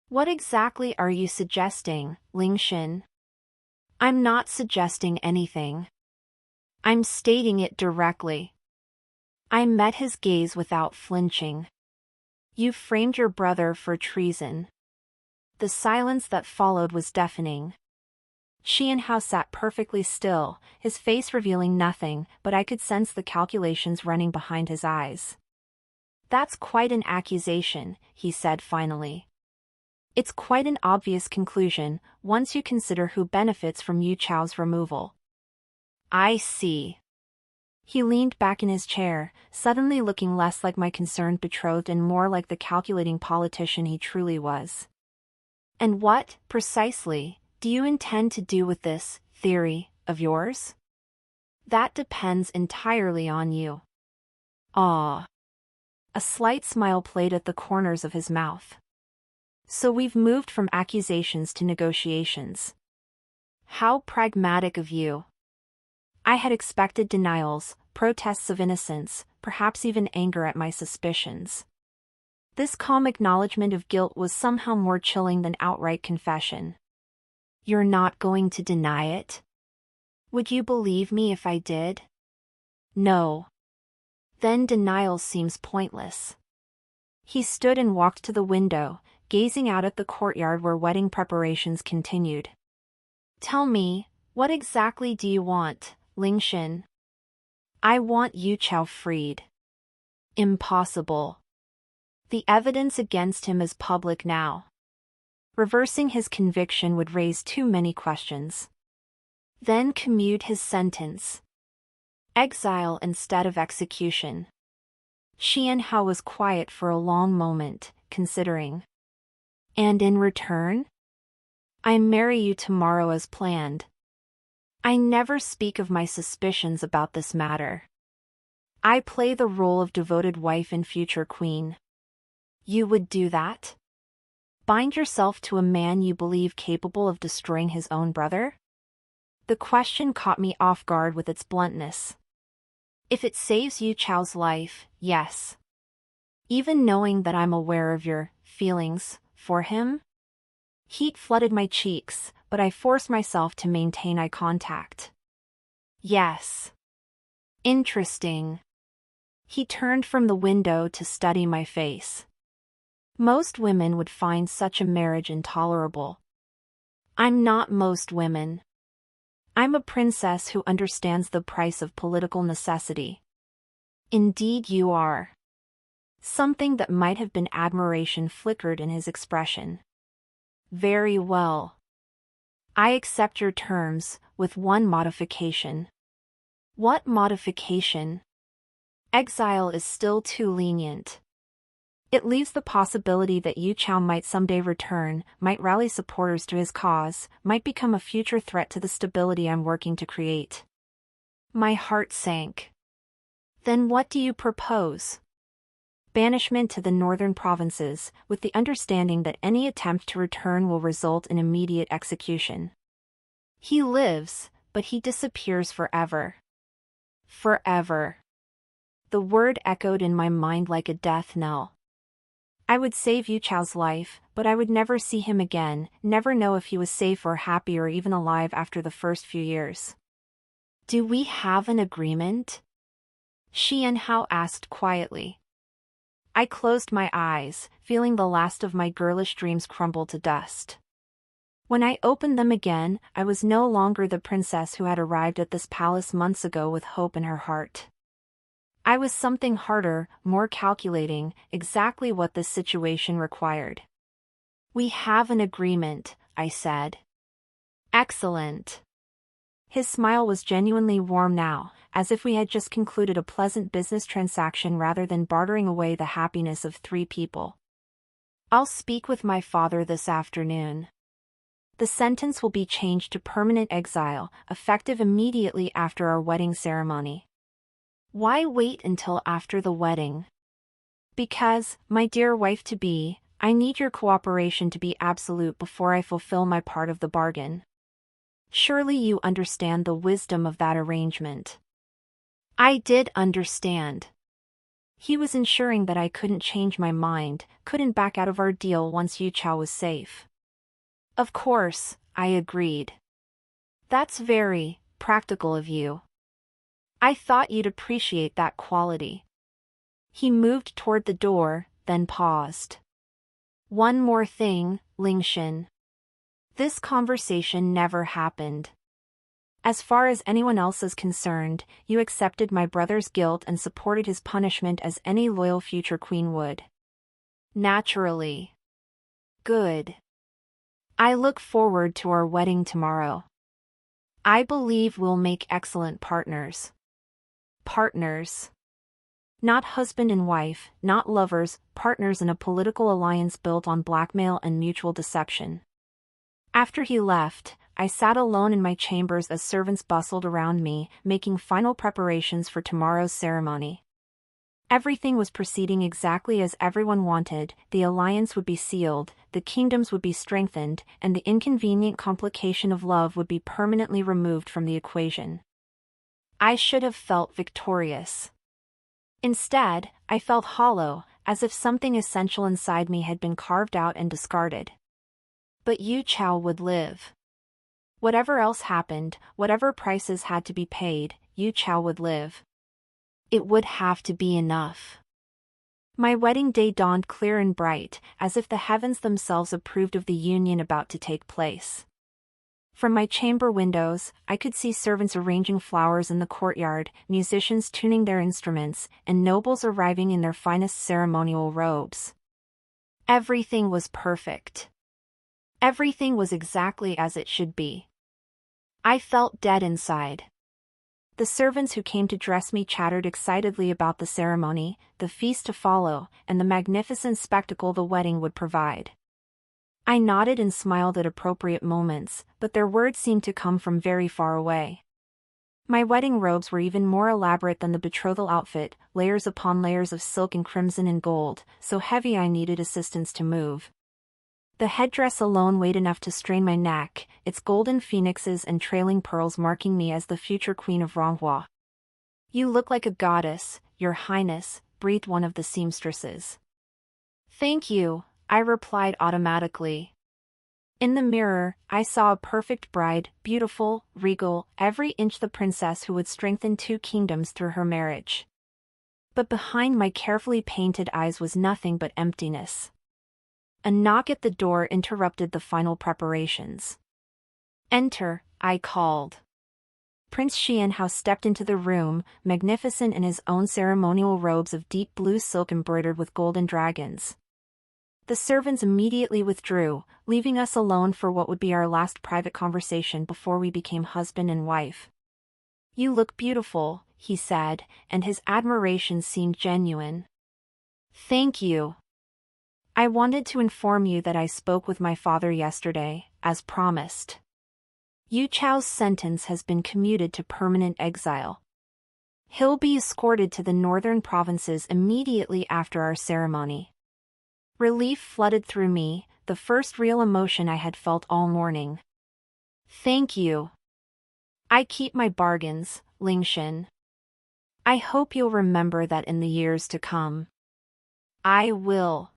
A: What exactly are you suggesting, Ling Xin? I'm not suggesting anything. I'm stating it directly. I met his gaze without flinching. You framed your brother for treason. The silence that followed was deafening. Xian Hao sat perfectly still, his face revealing nothing, but I could sense the calculations running behind his eyes. That's quite an accusation, he said finally. It's quite an obvious conclusion, once you consider who benefits from YuChao's removal. I see. He leaned back in his chair, suddenly looking less like my concerned betrothed and more like the calculating politician he truly was. And what, precisely, do you intend to do with this theory of yours? That depends entirely on you. Ah. A slight smile played at the corners of his mouth. So we've moved from accusations to negotiations. How pragmatic of you. I had expected denials, protests of innocence, perhaps even anger at my suspicions. This calm acknowledgement of guilt was somehow more chilling than outright confession. You're not going to deny it? Would you believe me if I did? No. Then denial seems pointless. He stood and walked to the window, gazing out at the courtyard where wedding preparations continued. Tell me, what exactly do you want, Ling Xin? I want YuChao freed. Impossible. The evidence against him is public now. Reversing his conviction would raise too many questions. Then commute his sentence. Exile instead of execution. Xian Hao was quiet for a long moment, considering. And in return? I marry you tomorrow as planned. I never speak of my suspicions about this matter. I play the role of devoted wife and future queen. You would do that? Bind yourself to a man you believe capable of destroying his own brother? The question caught me off guard with its bluntness. If it saves YuChao's life, yes. Even knowing that I'm aware of your feelings for him? Heat flooded my cheeks, but I forced myself to maintain eye contact. Yes. Interesting. He turned from the window to study my face. Most women would find such a marriage intolerable. I'm not most women. I'm a princess who understands the price of political necessity. Indeed you are. Something that might have been admiration flickered in his expression. Very well. I accept your terms, with one modification. What modification? Exile is still too lenient. It leaves the possibility that YuChao might someday return, might rally supporters to his cause, might become a future threat to the stability I'm working to create. My heart sank. Then what do you propose? Banishment to the northern provinces, with the understanding that any attempt to return will result in immediate execution. He lives, but he disappears forever. Forever. The word echoed in my mind like a death knell. I would save YuChao's life, but I would never see him again, never know if he was safe or happy or even alive after the first few years. Do we have an agreement? Xian Hao asked quietly. I closed my eyes, feeling the last of my girlish dreams crumble to dust. When I opened them again, I was no longer the princess who had arrived at this palace months ago with hope in her heart. I was something harder, more calculating, exactly what this situation required. We have an agreement, I said. Excellent. His smile was genuinely warm now, as if we had just concluded a pleasant business transaction rather than bartering away the happiness of 3 people. I'll speak with my father this afternoon. The sentence will be changed to permanent exile, effective immediately after our wedding ceremony. Why wait until after the wedding? Because, my dear wife-to-be, I need your cooperation to be absolute before I fulfill my part of the bargain. Surely you understand the wisdom of that arrangement. I did understand. He was ensuring that I couldn't change my mind, couldn't back out of our deal once YuChao was safe. Of course, I agreed. That's very practical of you. I thought you'd appreciate that quality. He moved toward the door, then paused. One more thing, Ling Xin. This conversation never happened. As far as anyone else is concerned, you accepted my brother's guilt and supported his punishment as any loyal future queen would. Naturally. Good. I look forward to our wedding tomorrow. I believe we'll make excellent partners. Partners. Not husband and wife, not lovers, partners in a political alliance built on blackmail and mutual deception. After he left, I sat alone in my chambers as servants bustled around me, making final preparations for tomorrow's ceremony. Everything was proceeding exactly as everyone wanted. The alliance would be sealed, the kingdoms would be strengthened, and the inconvenient complication of love would be permanently removed from the equation. I should have felt victorious. Instead, I felt hollow, as if something essential inside me had been carved out and discarded. But YuChao would live. Whatever else happened, whatever prices had to be paid, YuChao would live. It would have to be enough. My wedding day dawned clear and bright, as if the heavens themselves approved of the union about to take place. From my chamber windows, I could see servants arranging flowers in the courtyard, musicians tuning their instruments, and nobles arriving in their finest ceremonial robes. Everything was perfect. Everything was exactly as it should be. I felt dead inside. The servants who came to dress me chattered excitedly about the ceremony, the feast to follow, and the magnificent spectacle the wedding would provide. I nodded and smiled at appropriate moments, but their words seemed to come from very far away. My wedding robes were even more elaborate than the betrothal outfit, layers upon layers of silk and crimson and gold, so heavy I needed assistance to move. The headdress alone weighed enough to strain my neck, its golden phoenixes and trailing pearls marking me as the future queen of Ronghua. "You look like a goddess, Your Highness," breathed one of the seamstresses. "Thank you," I replied automatically. In the mirror, I saw a perfect bride, beautiful, regal, every inch the princess who would strengthen 2 kingdoms through her marriage. But behind my carefully painted eyes was nothing but emptiness. A knock at the door interrupted the final preparations. "Enter," I called. Prince Xian Hao stepped into the room, magnificent in his own ceremonial robes of deep blue silk embroidered with golden dragons. The servants immediately withdrew, leaving us alone for what would be our last private conversation before we became husband and wife. "You look beautiful," he said, and his admiration seemed genuine. "Thank you. I wanted to inform you that I spoke with my father yesterday, as promised. YuChao's sentence has been commuted to permanent exile. He'll be escorted to the northern provinces immediately after our ceremony." Relief flooded through me, the first real emotion I had felt all morning. "Thank you. I keep my bargains, Ling Xin. I hope you'll remember that in the years to come." "I will."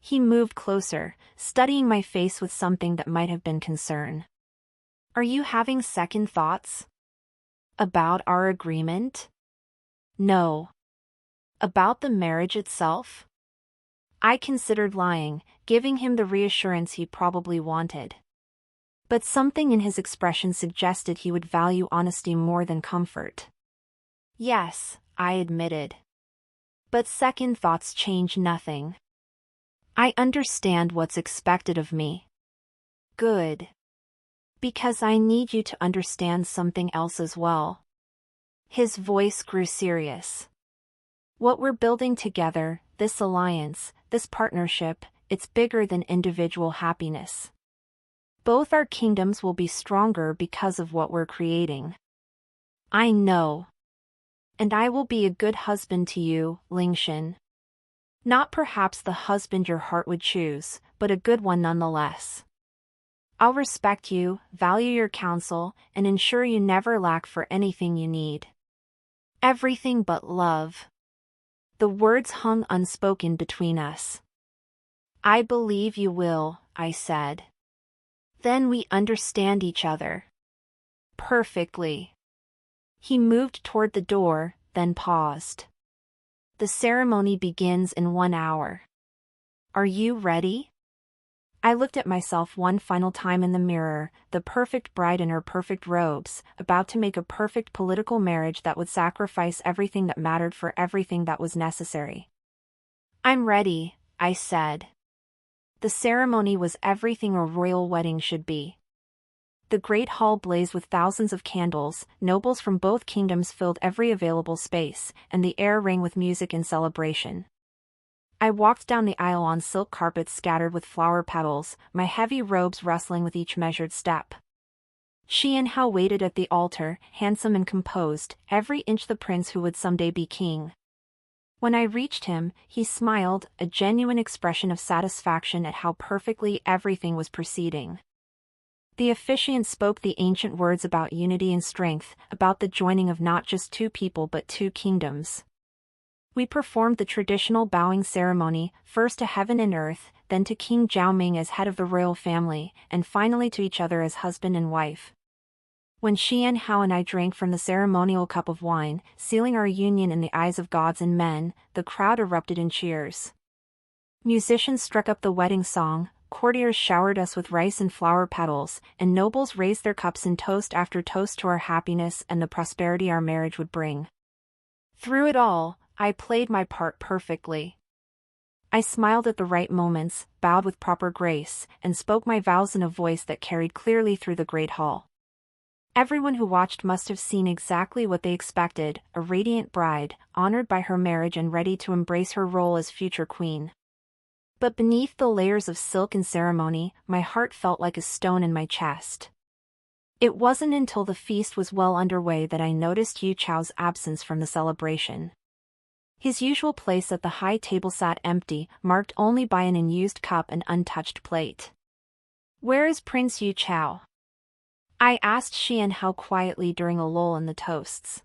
A: He moved closer, studying my face with something that might have been concern. "Are you having second thoughts? About our agreement?" "No. About the marriage itself?" I considered lying, giving him the reassurance he probably wanted. But something in his expression suggested he would value honesty more than comfort. "Yes," I admitted. "But second thoughts change nothing. I understand what's expected of me." "Good. Because I need you to understand something else as well." His voice grew serious. "What we're building together, this alliance, this partnership, it's bigger than individual happiness. Both our kingdoms will be stronger because of what we're creating." "I know. And I will be a good husband to you, Ling Xin. Not perhaps the husband your heart would choose, but a good one nonetheless. I'll respect you, value your counsel, and ensure you never lack for anything you need. Everything but love." The words hung unspoken between us. "I believe you will," I said. "Then we understand each other." "Perfectly." He moved toward the door, then paused. "The ceremony begins in 1 hour. Are you ready?" I looked at myself one final time in the mirror, the perfect bride in her perfect robes, about to make a perfect political marriage that would sacrifice everything that mattered for everything that was necessary. "I'm ready," I said. The ceremony was everything a royal wedding should be. The great hall blazed with thousands of candles, nobles from both kingdoms filled every available space, and the air rang with music and celebration. I walked down the aisle on silk carpets scattered with flower petals, my heavy robes rustling with each measured step. Xian Hao waited at the altar, handsome and composed, every inch the prince who would someday be king. When I reached him, he smiled, a genuine expression of satisfaction at how perfectly everything was proceeding. The officiant spoke the ancient words about unity and strength, about the joining of not just 2 people but 2 kingdoms. We performed the traditional bowing ceremony, first to heaven and earth, then to King Zhaoming as head of the royal family, and finally to each other as husband and wife. When Xian Hao and I drank from the ceremonial cup of wine, sealing our union in the eyes of gods and men, the crowd erupted in cheers. Musicians struck up the wedding song, courtiers showered us with rice and flower petals, and nobles raised their cups in toast after toast to our happiness and the prosperity our marriage would bring. Through it all, I played my part perfectly. I smiled at the right moments, bowed with proper grace, and spoke my vows in a voice that carried clearly through the great hall. Everyone who watched must have seen exactly what they expected, a radiant bride, honored by her marriage and ready to embrace her role as future queen. But beneath the layers of silk and ceremony, my heart felt like a stone in my chest. It wasn't until the feast was well underway that I noticed YuChao's absence from the celebration. His usual place at the high table sat empty, marked only by an unused cup and untouched plate. "Where is Prince YuChao?" I asked Xian Hao quietly during a lull in the toasts.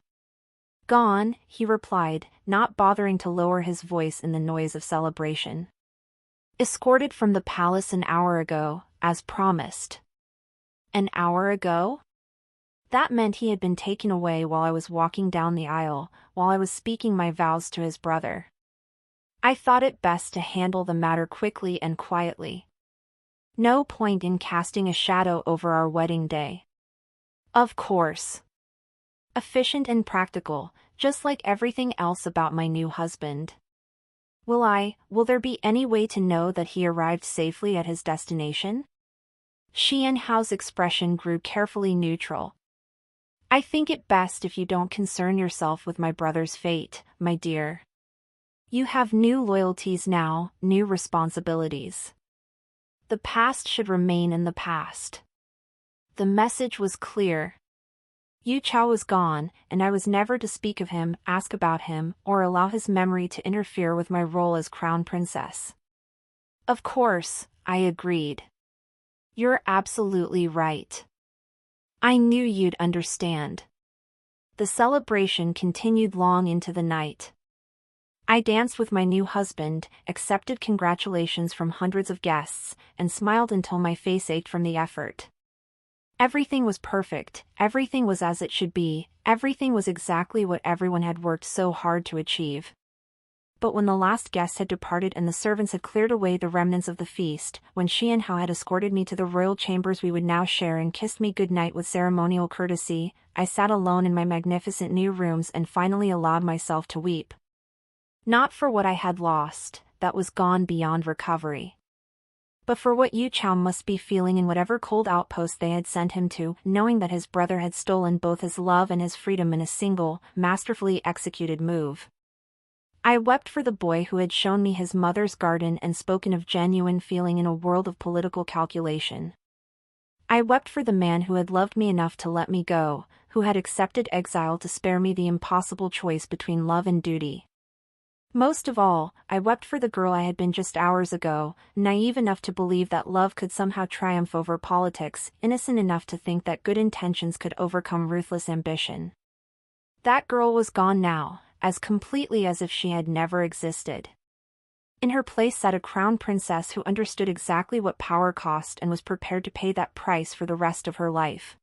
A: "Gone," he replied, not bothering to lower his voice in the noise of celebration. "Escorted from the palace an hour ago, as promised." An hour ago? That meant he had been taken away while I was walking down the aisle, while I was speaking my vows to his brother. I thought it best to handle the matter quickly and quietly. No point in casting a shadow over our wedding day. Of course. Efficient and practical, just like everything else about my new husband. Will there be any way to know that he arrived safely at his destination? Xian Hao's expression grew carefully neutral. "I think it best if you don't concern yourself with my brother's fate, my dear. You have new loyalties now, new responsibilities. The past should remain in the past." The message was clear. YuChao was gone, and I was never to speak of him, ask about him, or allow his memory to interfere with my role as crown princess. "Of course," I agreed. "You're absolutely right. I knew you'd understand." The celebration continued long into the night. I danced with my new husband, accepted congratulations from hundreds of guests, and smiled until my face ached from the effort. Everything was perfect, everything was as it should be, everything was exactly what everyone had worked so hard to achieve. But when the last guest had departed and the servants had cleared away the remnants of the feast, when Xian Hao had escorted me to the royal chambers we would now share and kissed me goodnight with ceremonial courtesy, I sat alone in my magnificent new rooms and finally allowed myself to weep. Not for what I had lost, that was gone beyond recovery. But for what YuChao must be feeling in whatever cold outpost they had sent him to, knowing that his brother had stolen both his love and his freedom in a single, masterfully executed move. I wept for the boy who had shown me his mother's garden and spoken of genuine feeling in a world of political calculation. I wept for the man who had loved me enough to let me go, who had accepted exile to spare me the impossible choice between love and duty. Most of all, I wept for the girl I had been just hours ago, naive enough to believe that love could somehow triumph over politics, innocent enough to think that good intentions could overcome ruthless ambition. That girl was gone now, as completely as if she had never existed. In her place sat a crown princess who understood exactly what power cost and was prepared to pay that price for the rest of her life.